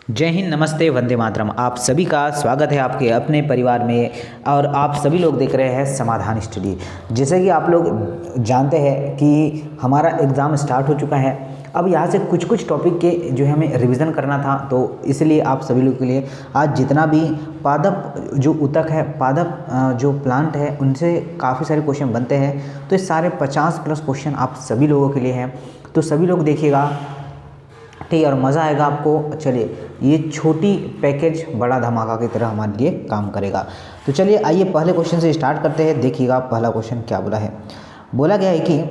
जय हिंद, नमस्ते, वंदे मातरम। आप सभी का स्वागत है आपके अपने परिवार में। और आप सभी लोग देख रहे हैं समाधान स्टडी। जैसे कि आप लोग जानते हैं कि हमारा एग्ज़ाम स्टार्ट हो चुका है। अब यहाँ से कुछ कुछ टॉपिक के जो है हमें रिवीजन करना था, तो इसलिए आप सभी लोग के लिए आज जितना भी पादप जो ऊतक है, पादप जो प्लांट है, उनसे काफ़ी सारे क्वेश्चन बनते हैं। तो ये सारे 50+ क्वेश्चन आप सभी लोगों के लिए हैं, तो सभी लोग देखिएगा, ठीक है, और मज़ा आएगा आपको। चलिए, ये छोटी पैकेज बड़ा धमाका की तरह हमारे लिए काम करेगा। तो चलिए आइए पहले क्वेश्चन से स्टार्ट करते हैं। देखिएगा पहला क्वेश्चन क्या बोला है। बोला गया है कि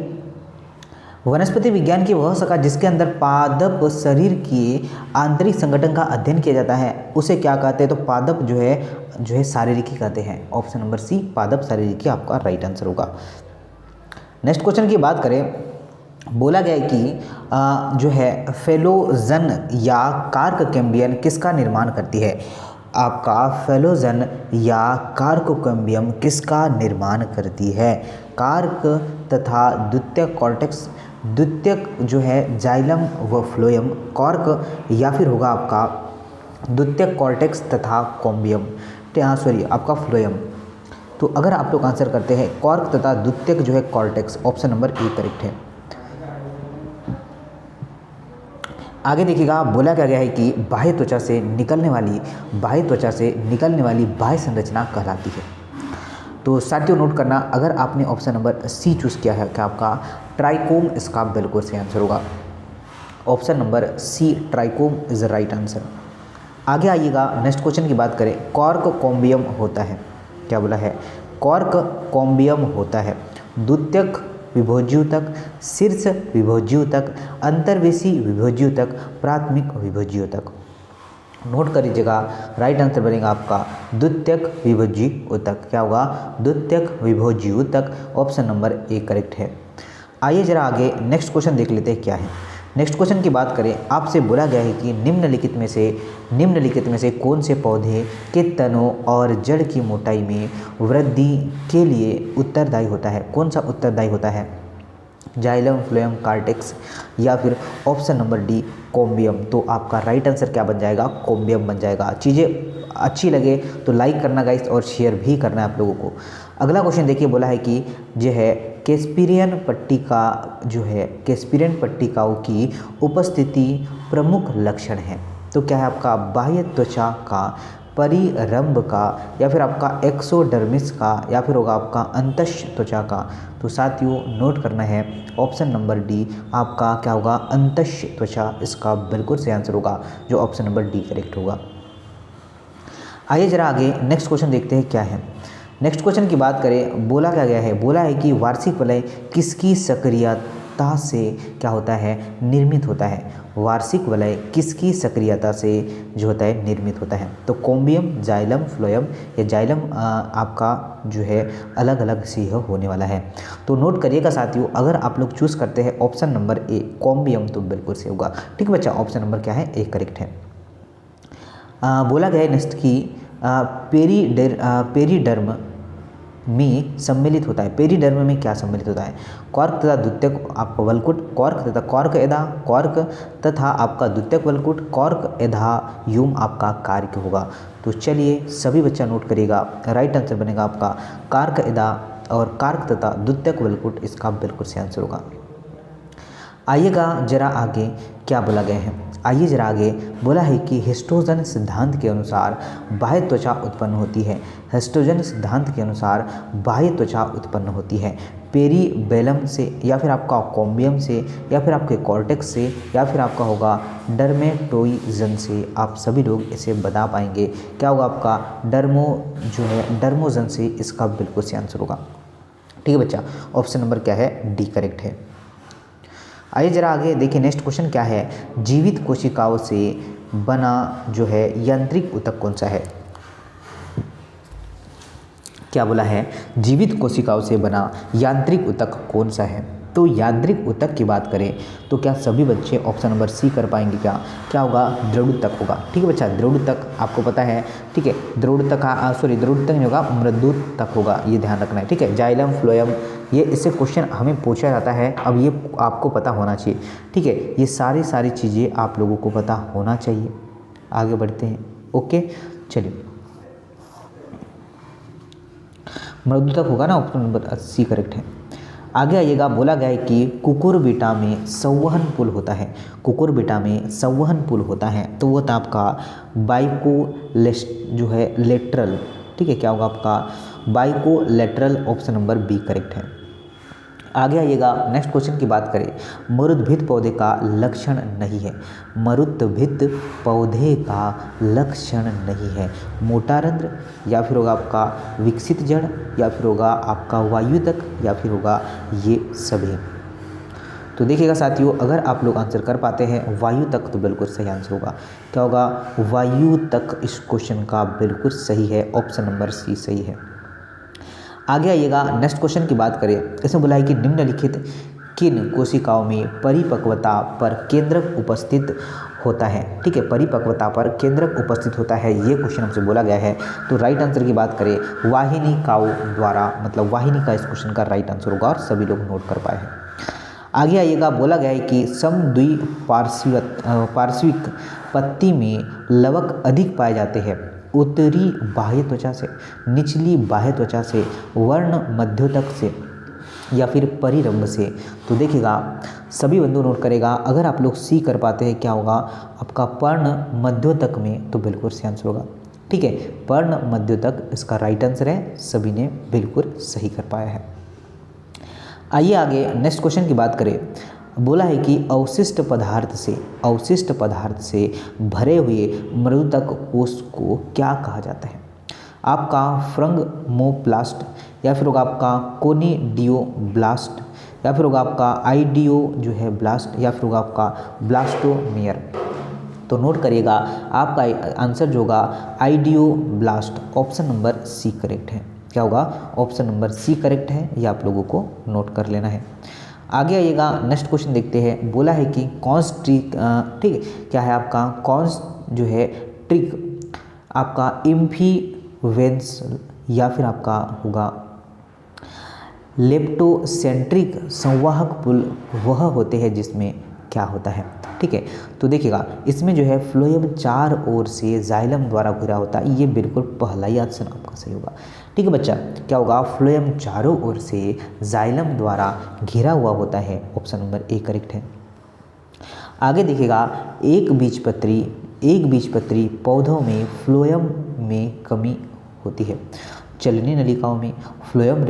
वनस्पति विज्ञान की वह शाखा जिसके अंदर पादप शरीर की आंतरिक संगठन का अध्ययन किया जाता है उसे क्या कहते हैं। तो पादप जो है शारीरिकी कहते हैं। ऑप्शन नंबर सी, पादप शारीरिकी आपका राइट आंसर होगा। नेक्स्ट क्वेश्चन की बात करें, बोला गया है कि जो है फेलोजन या कार्क कैम्बियम किसका निर्माण करती है। आपका फेलोजन या कार्कोकैम्बियम किसका निर्माण करती है। कार्क तथा द्वितीयक कॉर्टेक्स, द्वितीयक जो है जाइलम व फ्लोएम, कॉर्क या फिर होगा आपका द्वितीयक कॉर्टेक्स तथा कॉम्बियम, सॉरी आपका फ्लोएम। तो अगर आप लोग आंसर करते हैं कॉर्क तथा द्वितीयक जो है cortex, option number A correct है। आगे देखिएगा, बोला क्या गया है कि बाह्य त्वचा से निकलने वाली बाह्य संरचना कहलाती है। तो साथियों नोट करना, अगर आपने ऑप्शन नंबर सी चूज़ किया है क्या आपका ट्राइकोम इसका बिल्कुल सही आंसर होगा। Option number C trichome is right answer. आगे आइएगा, नेक्स्ट क्वेश्चन की बात करें, कॉर्क कॉम्बियम होता है। क्या बोला है, कॉर्क कॉम्बियम होता है द्वितीयक विभोज्यूतक, शीर्ष विभोज्यूतक, अंतर्वेशी विभोज्यूतक, प्राथमिक विभोज्यूतक। नोट कर लीजिएगा, राइट आंसर बनेगा आपका द्वितीयक विभोज्यूतक। क्या होगा, द्वितीयक विभोज्यूतक, ऑप्शन नंबर ए करेक्ट है। आइए जरा आगे नेक्स्ट क्वेश्चन देख लेते हैं क्या है। नेक्स्ट क्वेश्चन की बात करें, आपसे बोला गया है कि निम्नलिखित में से कौन से पौधे के तनों और जड़ की मोटाई में वृद्धि के लिए उत्तरदायी होता है। कौन सा उत्तरदायी होता है, जाइलम, फ्लोएम, कार्टेक्स या फिर ऑप्शन नंबर डी कॉम्बियम। तो आपका राइट आंसर क्या बन जाएगा, कॉम्बियम बन जाएगा। चीज़ें अच्छी लगे तो लाइक करना गाइस और शेयर भी करना है आप लोगों को। अगला क्वेश्चन देखिए, बोला है कि जो है कैस्पीरियन पट्टिकाओं की उपस्थिति प्रमुख लक्षण है। तो क्या है आपका बाह्य त्वचा का, परिरंभ का, या फिर आपका एक्सोडर्मिस का, या फिर होगा आपका अंतश त्वचा का। तो साथियों नोट करना है, ऑप्शन नंबर डी आपका क्या होगा, अंतश त्वचा इसका बिल्कुल सही आंसर होगा, जो ऑप्शन नंबर डी करेक्ट होगा। आइए जरा आगे नेक्स्ट क्वेश्चन देखते हैं क्या है। नेक्स्ट क्वेश्चन की बात करें, बोला क्या गया है, बोला है कि वार्षिक वलय किसकी सक्रियता से क्या होता है, निर्मित होता है। वार्षिक वलय किसकी सक्रियता से जो होता है निर्मित होता है। तो कॉम्बियम, जाइलम, फ्लोएम, या जाइलम आपका जो है अलग अलग सी होने वाला है। तो नोट करिएगा साथियों, अगर आप लोग चूज़ करते हैं ऑप्शन नंबर ए कॉम्बियम तो बिल्कुल सही होगा। ठीक बच्चा, ऑप्शन नंबर क्या है, ए करेक्ट है। बोला गया है नेक्स्ट की पेरीडर्म में सम्मिलित होता है। पेरीडर्म में क्या सम्मिलित होता है, कॉर्क तथा द्वितीयक आपका वल्कुट, कॉर्क तथा कॉर्क एधा, कॉर्क तथा आपका द्वितीयक वल्कुट, कॉर्क एधायुम आपका कार्य होगा। तो चलिए सभी बच्चा नोट करिएगा, राइट आंसर बनेगा आपका कार्क एधा और कार्क तथा द्वितीयक वल्कुट इसका बिल्कुल सही आंसर होगा। आइएगा जरा आगे क्या बोला गया है। आइए जरा आगे, बोला है कि हिस्टोजन सिद्धांत के अनुसार बाह्य त्वचा उत्पन्न होती है। हिस्टोजन सिद्धांत के अनुसार बाह्य त्वचा उत्पन्न होती है पेरीबेलम से, या फिर आपका कॉम्बियम से, या फिर आपके कॉर्टेक्स से, या फिर आपका होगा डर्मेटोइजन से। आप सभी लोग इसे बता पाएंगे, क्या होगा आपका डर्मोजन से इसका बिल्कुल सही आंसर होगा। ठीक है बच्चा, ऑप्शन नंबर क्या है, डी करेक्ट है। आइए जरा आगे देखिए, नेक्स्ट क्वेश्चन क्या है, जीवित कोशिकाओं से बना जो है यांत्रिक ऊतक कौन सा है। क्या बोला है, जीवित कोशिकाओं से बना यांत्रिक ऊतक कौन सा है। तो यांत्रिक ऊतक की बात करें तो क्या सभी बच्चे ऑप्शन नंबर सी कर पाएंगे, क्या होगा, दृढ़ ऊतक होगा। ठीक है बच्चा, दृढ़ ऊतक आपको पता है, ठीक है, दृढ़ ऊतक दृढ़ ऊतक नहीं होगा, मृदु ऊतक होगा, ये ध्यान रखना है। ठीक है, जाइलम, फ्लोएम, ये इससे क्वेश्चन हमें पूछा जाता है, अब ये आपको पता होना चाहिए। ठीक है, ये सारी चीज़ें आप लोगों को पता होना चाहिए। आगे बढ़ते हैं। ओके, चलिए मृदुतक होगा ना, ऑप्शन नंबर सी करेक्ट है। आगे आइएगा, बोला गया है कि कुकुरबिटा में संवहन पुल होता है। कुकुरबिटा में संवहन पुल होता है तो वो था आपका जो है लेटरल, ठीक है, क्या होगा आपका bicollateral, option number B correct है। आगे आइएगा, नेक्स्ट क्वेश्चन की बात करें, मरुद्भिद पौधे का लक्षण नहीं है। मरुद्भिद पौधे का लक्षण नहीं है मोटा रंध्र, या फिर होगा आपका विकसित जड़, या फिर होगा आपका वायुतक, या फिर होगा ये सभी। तो देखिएगा साथियों, अगर आप लोग आंसर कर पाते हैं वायु तक तो बिल्कुल सही आंसर होगा। क्या होगा, वायु तक इस क्वेश्चन का बिल्कुल सही है, ऑप्शन नंबर सी सही है। आगे आइएगा, नेक्स्ट क्वेश्चन की बात करें, इसमें बोला है कि निम्नलिखित किन कोशिकाओं में परिपक्वता पर केंद्रक उपस्थित होता है। ठीक है, परिपक्वता पर केंद्रक उपस्थित होता है, ये क्वेश्चन हमसे बोला गया है। तो राइट आंसर की बात करें, वाहिनिकाओं द्वारा, मतलब वाहिनी इस क्वेश्चन का राइट आंसर होगा और सभी लोग नोट कर पाए हैं। आगे आइएगा, बोला गया है कि पार्श्विक पत्ती में लवक अधिक पाए जाते हैं उत्तरी बाह्य त्वचा से, निचली बाह्य त्वचा से, वर्ण मध्योतक से, या फिर परिरंभ से। तो देखिएगा सभी बंधु नोट करेगा, अगर आप लोग सी कर पाते हैं क्या होगा आपका पर्ण मध्योतक में, तो बिल्कुल सही आंसर होगा। ठीक है, पर्ण मध्योतक इसका राइट आंसर है, सभी ने बिल्कुल सही कर पाया है। आइए आगे नेक्स्ट क्वेश्चन की बात करें, बोला है कि अवशिष्ट पदार्थ से भरे हुए मृदुतक कोष को क्या कहा जाता है। आपका फ्रंगमोप्लास्ट, या फिर होगा आपका कोनिडियोब्लास्ट, या फिर होगा आपका आइडियो जो है ब्लास्ट, या फिर होगा आपका ब्लास्टोमेयर। तो नोट करिएगा, आपका आंसर जो होगा आइडियोब्लास्ट, ऑप्शन नंबर सी करेक्ट है। क्या होगा, ऑप्शन नंबर सी करेक्ट है, ये आप लोगों को नोट कर लेना है। आगे आइएगा, नेक्स्ट क्वेश्चन देखते हैं, बोला है कि कॉन्स्ट्रिक, ठीक है, क्या है आपका कॉन्स जो है ट्रिक आपका इम्फीवेंस, या फिर आपका होगा लेप्टोसेंट्रिक संवाहक पुल वह होते हैं जिसमें क्या होता है। ठीक है, तो देखिएगा इसमें जो है फ्लोएम चार ओर से जाइलम द्वारा घिरा होता है, ये बिल्कुल पहला ही ऑप्शन आपका सही होगा। ठीक है बच्चा, क्या होगा, फ्लोएम चारों ओर से जाइलम द्वारा घिरा हुआ होता है, ऑप्शन नंबर ए करेक्ट है। आगे देखिएगा, एक बीजपत्री पौधों में फ्लोएम में कमी होती है। चलनी नलिकाओं में फ्लोएम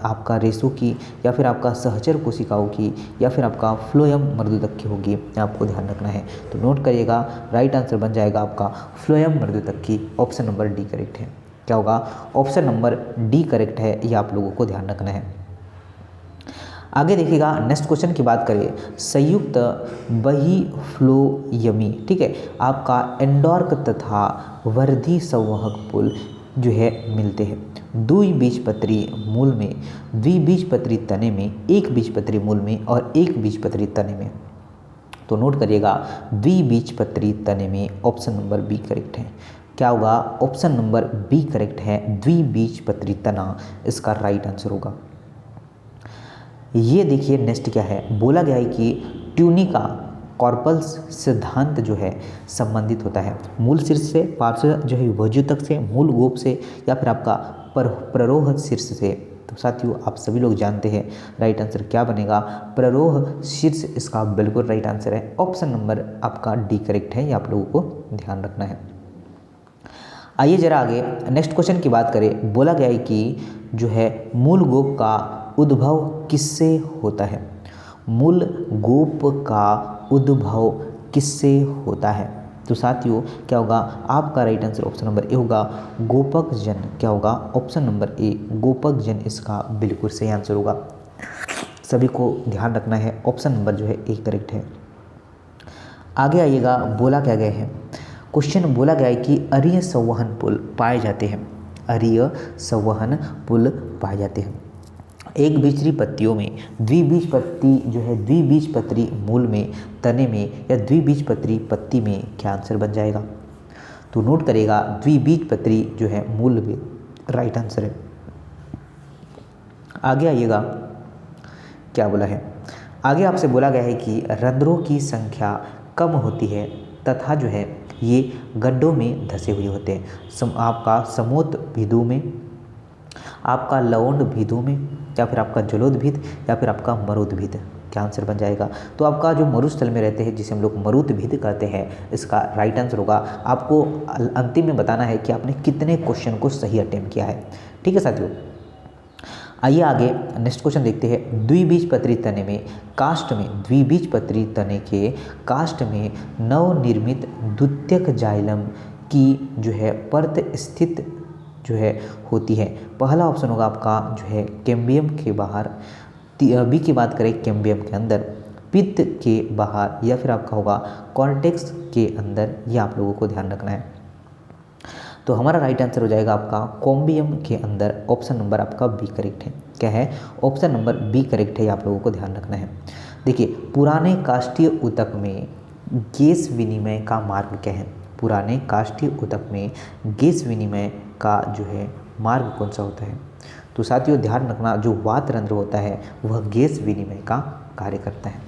आपका रेशों की, या फिर आपका सहचर कोशिकाओं की, या फिर आपका फ्लोएम मृदुतक की होगी, आपको ध्यान रखना है। तो नोट करिएगा, राइट आंसर बन जाएगा आपका फ्लोएम मृदुतक की, ऑप्शन नंबर डी करेक्ट है। क्या होगा, ऑप्शन नंबर डी करेक्ट है, ये आप लोगों को ध्यान रखना है। आगे देखिएगा, नेक्स्ट क्वेश्चन की बात करें, संयुक्त बहिफ्लोयमी, ठीक है, आपका एंडोर्क तथा वर्धी संवाहक पुल जो है मिलते हैं द्विबीजपत्री मूल में, द्विबीजपत्री तने में, एक बीजपत्री मूल में और एक बीजपत्री तने में। तो नोट करिएगा, द्विबीजपत्री तने में, ऑप्शन नंबर बी करेक्ट है। क्या होगा, ऑप्शन नंबर बी करेक्ट है, द्विबीजपत्री तना इसका राइट आंसर होगा। ये देखिए नेक्स्ट क्या है, बोला गया है कि ट्यूनिका कॉर्पल्स सिद्धांत जो है संबंधित होता है मूल शीर्ष से, पार्श्व जो है विभज्युतक से, मूल गोप से, या फिर आपका प्ररोह शीर्ष से। तो साथियों आप सभी लोग जानते हैं राइट आंसर क्या बनेगा, प्ररोह शीर्ष इसका बिल्कुल राइट आंसर है, ऑप्शन नंबर आपका डी करेक्ट है, ये आप लोगों को ध्यान रखना है। आइए जरा आगे नेक्स्ट क्वेश्चन की बात करें, बोला गया है कि जो है मूल गोप का उद्भव किससे होता है। मूल गोप का उद्भव किससे होता है। तो साथियों क्या होगा, आपका right answer option number A होगा, गोपक जन। क्या होगा, ऑप्शन नंबर ए, गोपक जन इसका बिल्कुल सही आंसर होगा, सभी को ध्यान रखना है, ऑप्शन नंबर जो है ए करेक्ट है। आगे आइएगा, बोला क्या गया है, क्वेश्चन बोला गया है कि अरीय संवहन पुल पाए जाते हैं, अरीय संवहन पुल पाए जाते हैं एक बीजपत्री पत्तियों में, द्विबीजपत्री जो है द्विबीजपत्री मूल में, तने में, या द्विबीजपत्री पत्ती में, क्या आंसर बन जाएगा। तो नोट करेगा, द्विबीजपत्री जो है मूल में राइट आंसर है। आगे आइएगा, क्या बोला है, आगे आपसे बोला गया है कि रंध्रों की संख्या कम होती है तथा जो है ये गड्ढों में धंसे हुए होते हैं। आपका समोत्भिदु में, आपका लवोंडभिदु में, या फिर आपका जलोदभिद, या फिर आपका मरुदभिद। क्या आंसर बन जाएगा? तो आपका जो मरुस्थल में रहते हैं जिसे हम लोग मरुदभिद कहते हैं, इसका राइट आंसर होगा। आपको अंतिम में बताना है कि आपने कितने क्वेश्चन को सही अटेम्प्ट किया है। ठीक है साथियों, आइए आगे नेक्स्ट क्वेश्चन देखते हैं। द्विबीजपत्री तने में काष्ठ में, द्विबीजपत्री तने के काष्ठ में नवनिर्मित द्वितीयक जाइलम की जो है परत स्थित जो है होती है। पहला ऑप्शन होगा आपका जो है कैम्बियम के बाहर, बी की बात करें कैम्बियम के अंदर, पित्त के बाहर, या फिर आपका होगा कॉर्टेक्स के अंदर। ये आप लोगों को ध्यान रखना है। तो हमारा राइट आंसर हो जाएगा आपका कॉम्बियम के अंदर। ऑप्शन नंबर आपका बी करेक्ट है। क्या है? ऑप्शन नंबर बी करेक्ट है, ये आप लोगों को ध्यान रखना है। देखिए, पुराने काष्ठीय ऊतक में गैस विनिमय का मार्ग क्या है? पुराने काष्ठीय ऊतक में गैस विनिमय का जो है मार्ग कौन सा होता है? तो साथियों ध्यान रखना, जो वात रंध्र होता है वह गैस विनिमय का कार्य करता है।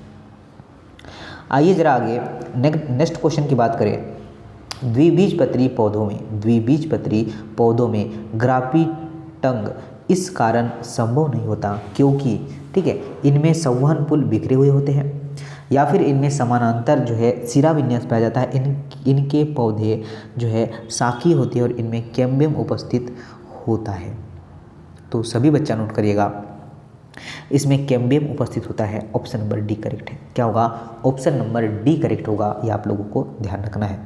आइए जरा आगे नेक्स्ट क्वेश्चन की बात करें। द्विबीजपत्री पौधों में, द्विबीजपत्री पौधों में ग्राफ्टिंग इस कारण संभव नहीं होता क्योंकि, ठीक है, इनमें संवहन पुल बिखरे हुए होते हैं, या फिर इनमें समानांतर जो है सिरा विन्यास पाया जाता है। इनके पौधे जो है शाखीय होती है और इनमें कैम्बियम उपस्थित होता है। तो सभी बच्चा नोट करिएगा, इसमें कैम्बियम उपस्थित होता है। ऑप्शन नंबर डी करेक्ट है। क्या होगा? ऑप्शन नंबर डी करेक्ट होगा, ये आप लोगों को ध्यान रखना है।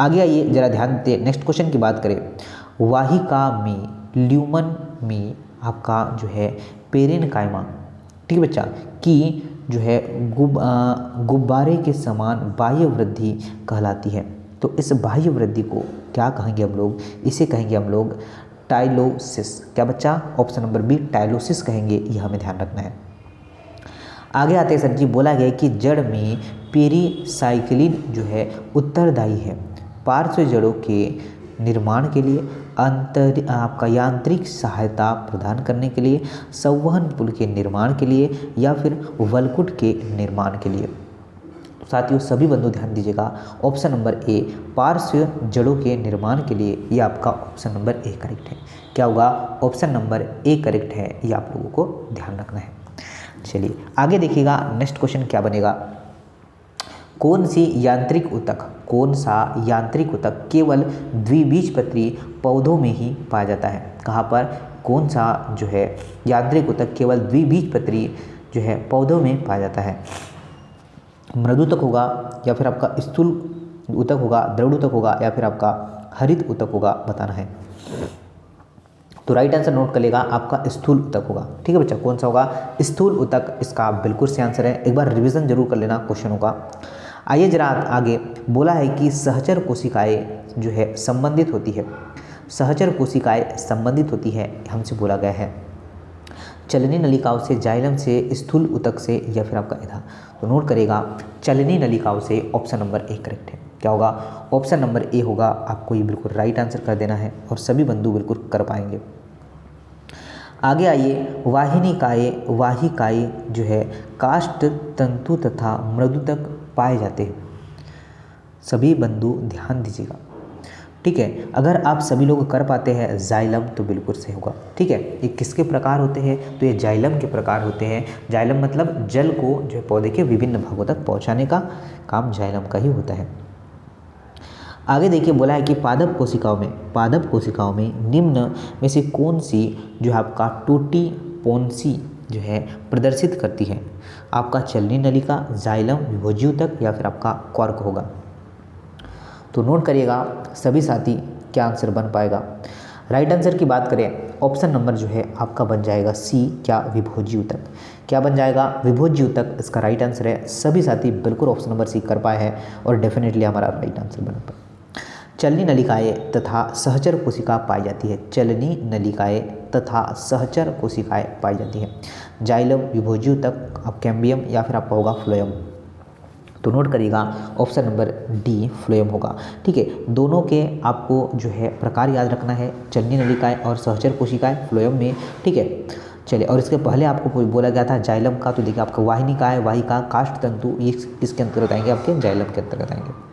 आगे आइए जरा ध्यान देते, नेक्स्ट क्वेश्चन की बात करें। वाहिका में, ल्यूमन में आपका जो है पेरेनकाइमा, ठीक है बच्चा, की जो है गुब्बारे के समान बाह्य वृद्धि कहलाती है। तो इस बाह्य वृद्धि को क्या कहेंगे हम लोग? इसे कहेंगे हम लोग टाइलोसिस। क्या बच्चा? ऑप्शन नंबर बी टाइलोसिस कहेंगे, यह हमें ध्यान रखना है। आगे आते हैं सर जी, बोला गया कि जड़ में पेरीसाइक्लिन जो है उत्तरदायी है पार्श्व जड़ों के निर्माण के लिए, आपका यांत्रिक सहायता प्रदान करने के लिए, संवहन पुल के निर्माण के लिए, या फिर वलकुट के निर्माण के लिए। साथियों सभी बंधु ध्यान दीजिएगा, ऑप्शन नंबर ए पार्श्व जड़ों के निर्माण के लिए, ये आपका ऑप्शन नंबर ए करेक्ट है। क्या होगा? ऑप्शन नंबर ए करेक्ट है, ये आप लोगों को ध्यान रखना है। चलिए आगे देखिएगा, नेक्स्ट क्वेश्चन क्या बनेगा। कौन सी यांत्रिक ऊतक, कौन सा यांत्रिक ऊतक केवल द्विबीजपत्री पौधों में ही पाया जाता है? कहाँ पर? कौन सा जो है यांत्रिक ऊतक केवल द्विबीजपत्री जो है पौधों में पाया जाता है? मृदुतक होगा, या फिर आपका स्थूल ऊतक होगा, द्रढ़ ऊतक होगा, या फिर आपका हरित ऊतक होगा, बताना है। तो राइट आंसर नोट कर लेगा, आपका स्थूल ऊतक होगा। ठीक है बच्चा, कौन सा होगा? स्थूल ऊतक इसका बिल्कुल सही आंसर है। एक बार रिवीजन जरूर कर लेना क्वेश्चनों का। आइए जरा आगे, बोला है कि सहचर कोशिकाएं जो है संबंधित होती है, सहचर कोशिकाएं संबंधित होती है, हमसे बोला गया है चलनी नलिकाओं से, जाइलम से, स्थूल ऊतक से, या फिर आपका इधा। तो नोट करेगा चलनी नलिकाओं से, ऑप्शन नंबर ए करेक्ट है। क्या होगा? ऑप्शन नंबर ए होगा, आपको ये बिल्कुल राइट आंसर कर देना है और सभी बंधु बिल्कुल कर पाएंगे। आगे आइए, वाहिकाएं जो है काष्ठ तंतु तथा मृदुतक पाए जाते हैं। सभी बंधु ध्यान दीजिएगा, ठीक है। अगर आप सभी लोग कर पाते हैं जाइलम तो बिल्कुल सही होगा, ठीक है। ये किसके प्रकार होते हैं? तो ये जाइलम के प्रकार होते हैं। जाइलम मतलब जल को जो है पौधे के विभिन्न भागों तक पहुंचाने का काम जाइलम का ही होता है। आगे देखिए, बोला है कि पादप कोशिकाओं में निम्न में से कौन सी जो है आपका टोटीपोन्सी जो है प्रदर्शित करती है? आपका चलनी नलिका, जाइलम, विभोज्यूतक, या फिर आपका कॉर्क होगा। तो नोट करिएगा सभी साथी, क्या आंसर बन पाएगा। राइट आंसर की बात करें, ऑप्शन नंबर जो है आपका बन जाएगा सी, क्या? विभोज्यूतक। क्या बन जाएगा? विभोज्यूतक इसका राइट आंसर है। सभी साथी बिल्कुल ऑप्शन नंबर सी कर पाए हैं और डेफिनेटली हमारा राइट आंसर बन पाए। चलनी नलिकाएं तथा सहचर कोशिका पाई जाती है, चलनी नलिकाएं तथा सहचर कोशिकाएं पाई जाती हैं। जाइलम, विभोज्यूतक, अब कैम्बियम, या फिर आपका होगा फ्लोएम। तो नोट करिएगा ऑप्शन नंबर डी फ्लोएम होगा, ठीक है। दोनों के आपको जो है प्रकार याद रखना है, चलनी नलिकाएं और सहचर कोशिकाएं फ्लोएम में, ठीक है। चलिए, और इसके पहले आपको बोला गया था जाइलम का, तो देखिए आपका वाहिका, काष्ठ तंतु, ये किसके अंतर्गत आएंगे? आपके जाइलम के अंतर्गत आएंगे।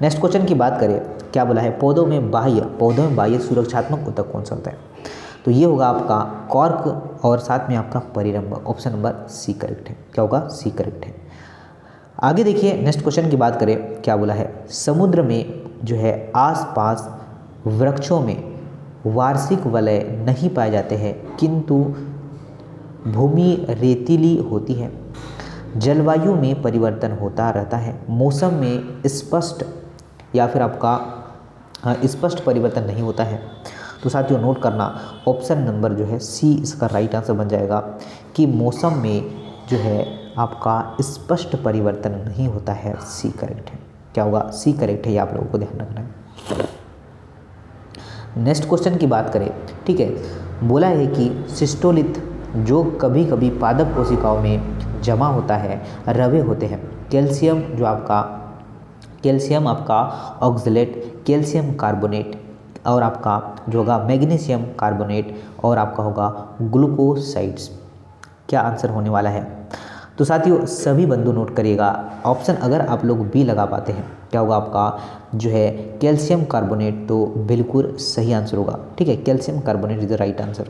नेक्स्ट क्वेश्चन की बात करें, क्या बोला है, पौधों में बाह्य सुरक्षात्मक ऊतक कौन सा होता है? तो ये होगा आपका कॉर्क और साथ में आपका परिरंभ। ऑप्शन नंबर सी करेक्ट है। क्या होगा? सी करेक्ट है। आगे देखिए नेक्स्ट क्वेश्चन की बात करें, क्या बोला है, समुद्र में जो है आसपास वृक्षों में वार्षिक वलय नहीं पाए जाते हैं, किंतु भूमि रेतीली होती है। जलवायु में परिवर्तन होता रहता है। मौसम में स्पष्ट या फिर आपका स्पष्ट परिवर्तन नहीं होता है। तो साथियों नोट करना, ऑप्शन नंबर जो है सी इसका राइट आंसर बन जाएगा कि मौसम में जो है आपका स्पष्ट परिवर्तन नहीं होता है। सी करेक्ट है। क्या होगा? सी करेक्ट है। ये आप लोगों को ध्यान रखना है। नेक्स्ट क्वेश्चन की बात करें, ठीक है, बोला है कि सिस्टोलिथ जो कभी कभी पादप कोशिकाओं में जमा होता है, रवे होते हैं। कैल्शियम आपका ऑक्सलेट, कैल्शियम कार्बोनेट और आपका जो होगा मैग्नीशियम कार्बोनेट और आपका होगा ग्लूकोसाइड्स। क्या आंसर होने वाला है? तो साथियों सभी बंधु नोट करिएगा, ऑप्शन अगर आप लोग बी लगा पाते हैं, क्या होगा आपका जो है कैल्शियम कार्बोनेट, तो बिल्कुल सही आंसर होगा। ठीक है, calcium carbonate is the right answer.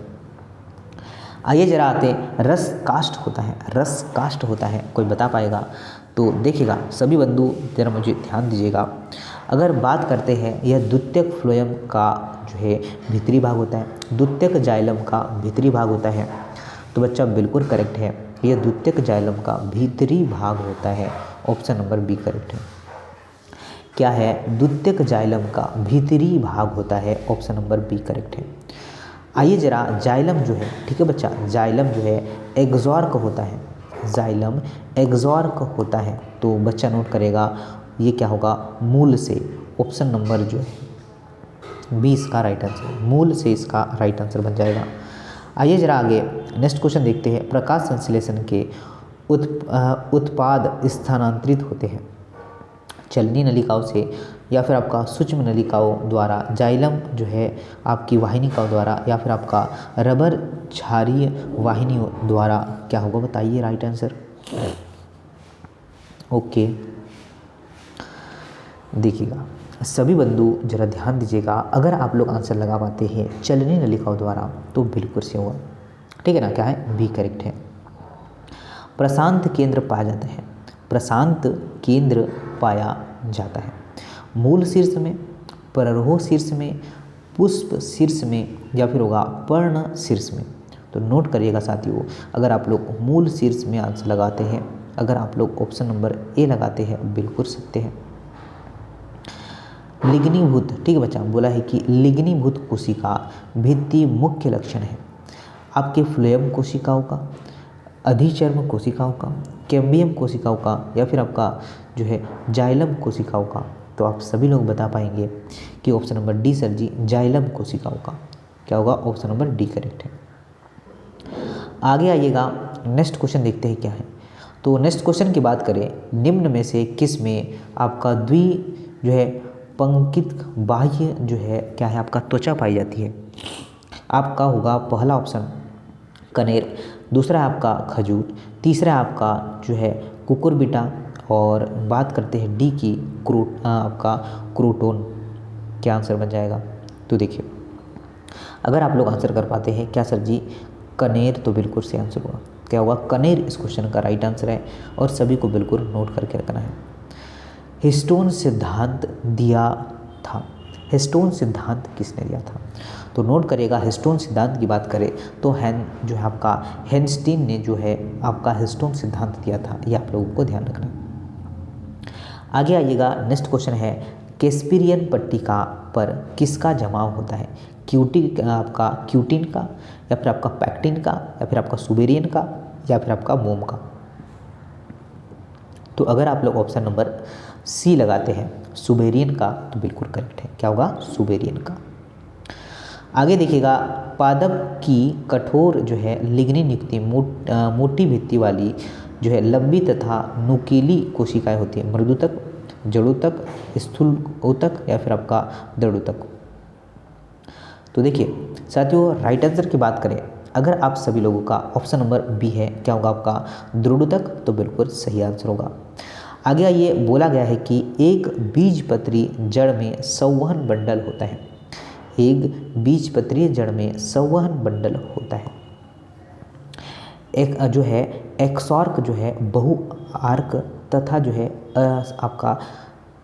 आइए जरा आते हैं, रस काष्ठ होता है, कोई बता पाएगा? तो देखिएगा सभी बंधु जरा मुझे ध्यान दीजिएगा। अगर बात करते हैं, यह द्वितीयक फ्लोएम का जो है भीतरी भाग होता है, द्वितीयक जाइलम का भीतरी भाग होता है। तो बच्चा बिल्कुल करेक्ट है, यह द्वितीयक जाइलम का भीतरी भाग होता है। ऑप्शन नंबर बी करेक्ट है। क्या है? द्वितीयक जाइलम का भीतरी भाग होता है। ऑप्शन नंबर बी करेक्ट है। आइए जरा जाइलम जो है, ठीक है बच्चा, जाइलम जो है एग्जॉर्क होता है, जाइलम एग्जॉर्क होता है। तो बच्चा नोट करेगा ये क्या होगा? मूल से। ऑप्शन नंबर जो है बी इसका राइट आंसर, मूल से इसका राइट आंसर बन जाएगा। आइए जरा आगे नेक्स्ट क्वेश्चन देखते हैं। प्रकाश संश्लेषण के उत्पाद स्थानांतरित होते हैं चलनी नलिकाओं से या फिर आपका सूक्ष्म नलिकाओं द्वारा, जाइलम जो है आपकी वाहिनिकाओं द्वारा या फिर आपका रबर क्षारीय वाहिनियों द्वारा। क्या होगा बताइए राइट आंसर? ओके, देखिएगा सभी बंधु जरा ध्यान दीजिएगा, अगर आप लोग आंसर लगा पाते हैं चलनी नलिकाओं द्वारा तो बिल्कुल से होगा। ठीक है ना? क्या है? बी करेक्ट है। प्रशांत केंद्र पाया जाता है, प्रशांत केंद्र पाया जाता है मूल शीर्ष में, प्ररोह शीर्ष में, पुष्प शीर्ष में या फिर होगा पर्ण शीर्ष में। तो नोट करिएगा साथियों, अगर आप लोग मूल शीर्ष में आंसर लगाते हैं, अगर आप लोग ऑप्शन नंबर ए लगाते हैं बिल्कुल सत्य है। लिग्नीभूत, ठीक है बच्चा, बोला है कि लिग्नीभूत कोशिका भित्ति मुख्य लक्षण है आपके फ्लोएम कोशिकाओं का, अधिचर्म कोशिकाओं का, कैम्बियम कोशिकाओं का या फिर आपका जो है जाइलम कोशिकाओं का। तो आप सभी लोग बता पाएंगे कि ऑप्शन नंबर डी सर जी, जाइलम कोशिकाओं का। क्या होगा? ऑप्शन नंबर डी करेक्ट है। आगे आइएगा, नेक्स्ट क्वेश्चन देखते हैं क्या है। तो नेक्स्ट क्वेश्चन की बात करें, निम्न में से किस में आपका जो है पंकित बाह्य जो है क्या है आपका त्वचा पाई जाती है? आपका होगा पहला ऑप्शन कनेर, दूसरा है आपका खजूर, तीसरा है आपका जो है कुकुरबिटा और बात करते हैं डी की आपका क्रोटोन। क्या आंसर बन जाएगा? तो देखिए अगर आप लोग आंसर कर पाते हैं, क्या सर जी कनेर, तो बिल्कुल से आंसर होगा। क्या होगा? कनेर इस क्वेश्चन का राइट आंसर है और सभी को बिल्कुल नोट करके रखना है। हिस्टोन सिद्धांत दिया था, हिस्टोन सिद्धांत किसने दिया था? तो नोट करिएगा, हिस्टोन सिद्धांत की बात करें तो जो है आपका हेनस्टीन ने जो है आपका हिस्टोन सिद्धांत दिया था। ये आप लोगों को ध्यान रखना है। आगे आइएगा, नेक्स्ट क्वेश्चन है, कैस्पिरियन पट्टिका पर किसका जमाव होता है? आपका क्यूटिन का या फिर आपका पैक्टिन का या फिर आपका सुबेरियन का या फिर आपका मोम का? तो अगर आप लोग ऑप्शन नंबर सी लगाते हैं सुबेरियन का तो बिल्कुल करेक्ट है। क्या होगा? सुबेरियन का। आगे देखिएगा, पादप की कठोर जो है लिग्निन युक्ति मोटी भित्ति वाली जो है लंबी तथा नुकीली कोशिकाएं होती है, मृदुतक, जड़ोतक, स्थूल ऊतक या फिर आपका दृढ़ोतक। तो देखिए साथियों राइट आंसर की बात करें, अगर आप सभी लोगों का ऑप्शन नंबर बी है, क्या होगा आपका दृढ़ोतक, तो बिल्कुल सही आंसर होगा। आगे ये बोला गया है कि एक बीजपत्री जड़ में संवहन बंडल होता है। एक बीजपत्री जड़ में संवहन बंडल होता है। एक जो है एक्सॉर्क जो है बहु आर्क तथा जो है आपका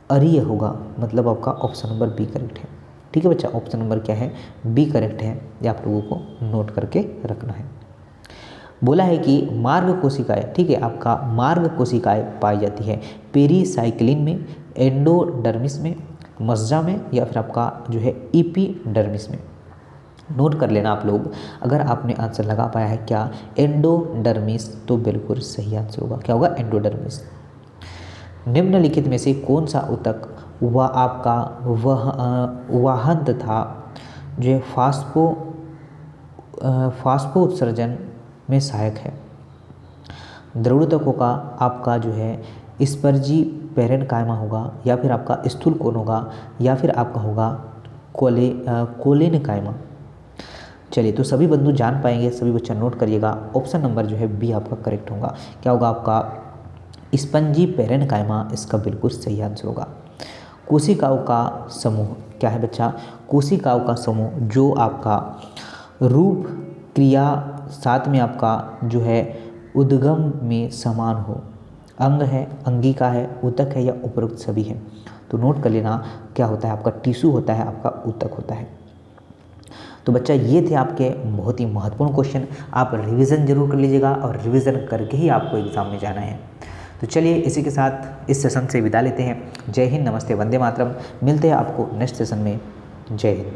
अरीय होगा, मतलब आपका ऑप्शन नंबर बी करेक्ट है। ठीक है बच्चा, ऑप्शन नंबर क्या है, बी करेक्ट है। ये आप लोगों को नोट करके रखना है। बोला है कि मार्ग कोशिकाएं, ठीक है, आपका मार्ग कोशिकाएं पाई जाती है पेरीसाइक्लिन में, एंडोडर्मिस में, मज्जा में, या फिर आपका जो है एपिडर्मिस में। नोट कर लेना आप लोग। अगर आपने आंसर लगा पाया है क्या, एंडोडर्मिस, तो बिल्कुल सही आंसर होगा। क्या होगा, एंडोडर्मिस। निम्नलिखित में से कौन सा ऊतक वह आपका वाहन तथा जो है फास्फो उत्सर्जन में सहायक है। द्रव ऊतकों का आपका जो है स्पर्जी पेरेन्काइमा होगा, या फिर आपका स्थूल कोन होगा, या फिर आपका होगा कोलेनकाइमा। चलिए, तो सभी बंधु जान पाएंगे, सभी बच्चा नोट करिएगा। ऑप्शन नंबर जो है बी आपका करेक्ट होगा। क्या होगा आपका स्पंजी पेरेन्काइमा, इसका बिल्कुल सही आंसर होगा। कोशिकाओं का समूह क्या है बच्चा, कोशिकाओं का समूह जो आपका रूप क्रिया साथ में आपका जो है उद्गम में समान हो, अंग है, अंगिका है, ऊतक है, या उपरोक्त सभी है। तो नोट कर लेना, क्या होता है आपका टिश्यू होता है, आपका ऊतक होता है। तो बच्चा ये थे आपके बहुत ही महत्वपूर्ण क्वेश्चन। आप रिवीजन जरूर कर लीजिएगा, और रिवीजन करके ही आपको एग्जाम में जाना है। तो चलिए, इसी के साथ इस सेशन से विदा लेते हैं। जय हिंद, नमस्ते, वंदे मातरम। मिलते हैं आपको नेक्स्ट सेशन में। जय हिंद।